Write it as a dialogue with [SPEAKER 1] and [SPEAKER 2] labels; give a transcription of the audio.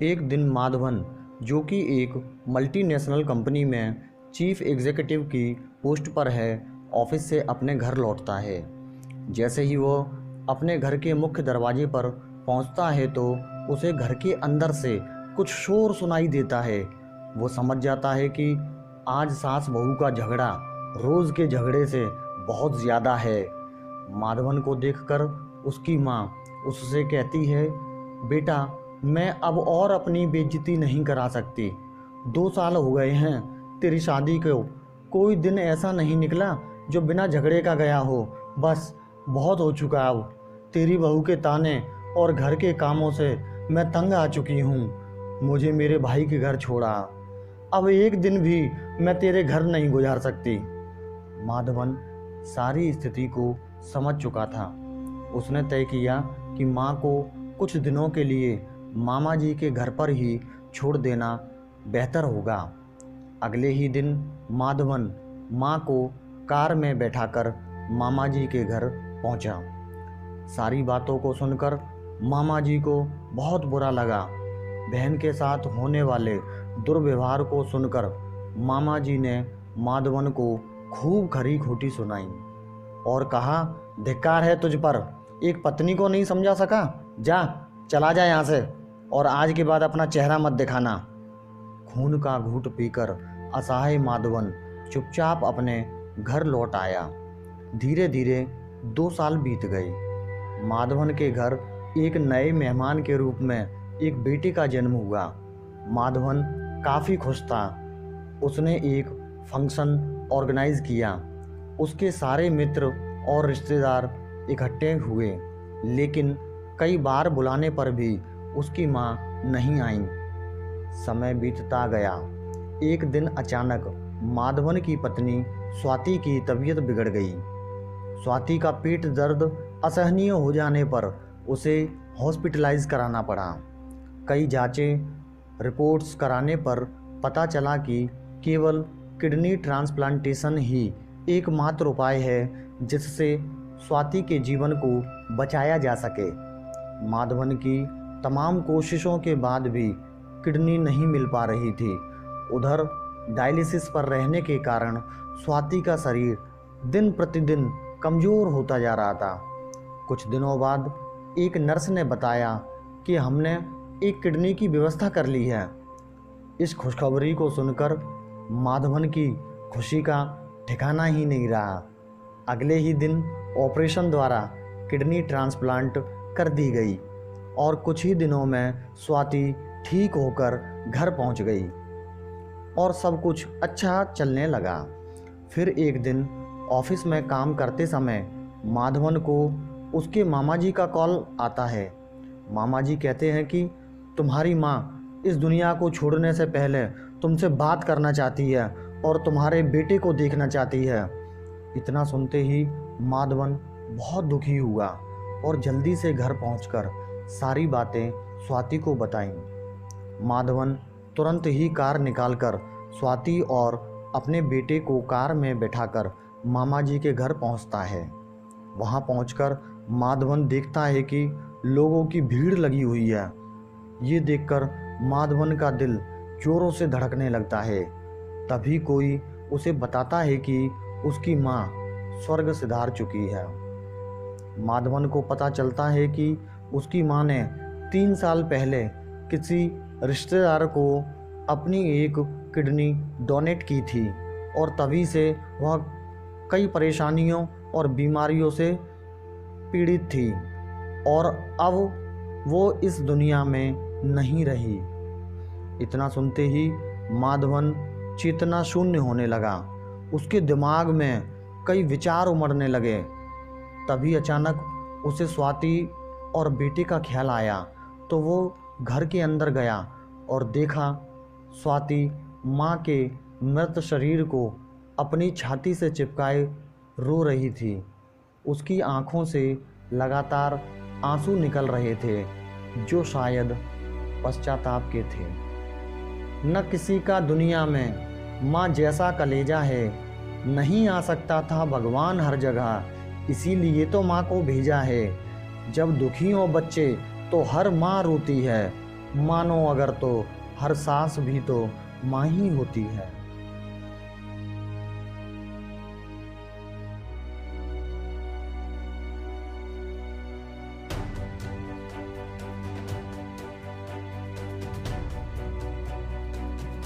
[SPEAKER 1] एक दिन माधवन, जो कि एक मल्टीनेशनल कंपनी में चीफ एग्जीक्यूटिव की पोस्ट पर है, ऑफिस से अपने घर लौटता है। जैसे ही वो अपने घर के मुख्य दरवाजे पर पहुंचता है तो उसे घर के अंदर से कुछ शोर सुनाई देता है। वो समझ जाता है कि आज सास बहू का झगड़ा रोज़ के झगड़े से बहुत ज़्यादा है। माधवन को देखकर उसकी माँ उससे कहती है, बेटा मैं अब और अपनी बेइज्जती नहीं करा सकती। 2 साल हो गए हैं तेरी शादी को, कोई दिन ऐसा नहीं निकला जो बिना झगड़े का गया हो। बस बहुत हो चुका अब। तेरी बहू के ताने और घर के कामों से मैं तंग आ चुकी हूँ। मुझे मेरे भाई के घर छोड़ा, अब एक दिन भी मैं तेरे घर नहीं गुजार सकती। माधवन सारी स्थिति को समझ चुका था। उसने तय किया कि माँ को कुछ दिनों के लिए मामा जी के घर पर ही छोड़ देना बेहतर होगा। अगले ही दिन माधवन माँ को कार में बैठाकर मामा जी के घर पहुँचा। सारी बातों को सुनकर मामा जी को बहुत बुरा लगा। बहन के साथ होने वाले दुर्व्यवहार को सुनकर मामा जी ने माधवन को खूब खरी खोटी सुनाई और कहा, धिक्कार है तुझ पर, एक पत्नी को नहीं समझा सका। जा चला जा यहाँ से, और आज के बाद अपना चेहरा मत दिखाना। खून का घूंट पीकर असहाय माधवन चुपचाप अपने घर लौट आया। धीरे धीरे 2 साल बीत गए। माधवन के घर एक नए मेहमान के रूप में एक बेटे का जन्म हुआ। माधवन काफ़ी खुश था। उसने एक फंक्शन ऑर्गेनाइज किया। उसके सारे मित्र और रिश्तेदार इकट्ठे हुए, लेकिन कई बार बुलाने पर भी उसकी माँ नहीं आई। समय बीतता गया। एक दिन अचानक माधवन की पत्नी स्वाति की तबीयत बिगड़ गई। स्वाति का पेट दर्द असहनीय हो जाने पर उसे हॉस्पिटलाइज कराना पड़ा। कई जांचें रिपोर्ट्स कराने पर पता चला कि केवल किडनी ट्रांसप्लांटेशन ही एकमात्र उपाय है जिससे स्वाति के जीवन को बचाया जा सके। माधवन की तमाम कोशिशों के बाद भी किडनी नहीं मिल पा रही थी। उधर डायलिसिस पर रहने के कारण स्वाति का शरीर दिन प्रतिदिन कमज़ोर होता जा रहा था। कुछ दिनों बाद एक नर्स ने बताया कि हमने एक किडनी की व्यवस्था कर ली है। इस खुशखबरी को सुनकर माधवन की खुशी का ठिकाना ही नहीं रहा। अगले ही दिन ऑपरेशन द्वारा किडनी ट्रांसप्लांट कर दी गई और कुछ ही दिनों में स्वाति ठीक होकर घर पहुंच गई और सब कुछ अच्छा चलने लगा। फिर एक दिन ऑफिस में काम करते समय माधवन को उसके मामा जी का कॉल आता है। मामा जी कहते हैं कि तुम्हारी माँ इस दुनिया को छोड़ने से पहले तुमसे बात करना चाहती है और तुम्हारे बेटे को देखना चाहती है। इतना सुनते ही माधवन बहुत दुखी हुआ और जल्दी से घर पहुंचकर सारी बातें स्वाति को बताईं। माधवन तुरंत ही कार निकालकर स्वाति और अपने बेटे को कार में बैठाकर मामा जी के घर पहुंचता है। वहां पहुंचकर माधवन देखता है कि लोगों की भीड़ लगी हुई है। ये देखकर माधवन का दिल जोरों से धड़कने लगता है। तभी कोई उसे बताता है कि उसकी माँ स्वर्ग सिधार चुकी है। माधवन को पता चलता है कि उसकी माँ ने 3 साल पहले किसी रिश्तेदार को अपनी एक किडनी डोनेट की थी और तभी से वह कई परेशानियों और बीमारियों से पीड़ित थी और अब वो इस दुनिया में नहीं रही। इतना सुनते ही माधवन चेतना शून्य होने लगा। उसके दिमाग में कई विचार उमड़ने लगे। तभी अचानक उसे स्वाति और बेटे का ख्याल आया तो वो घर के अंदर गया और देखा स्वाति माँ के मृत शरीर को अपनी छाती से चिपकाए रो रही थी। उसकी आंखों से लगातार आंसू निकल रहे थे जो शायद पश्चाताप के थे। न किसी का दुनिया में माँ जैसा कलेजा है, नहीं आ सकता था भगवान हर जगह, इसीलिए तो माँ को भेजा है। जब दुखी हो बच्चे तो हर माँ रोती है, मानो अगर तो हर सांस भी तो माँ ही होती है।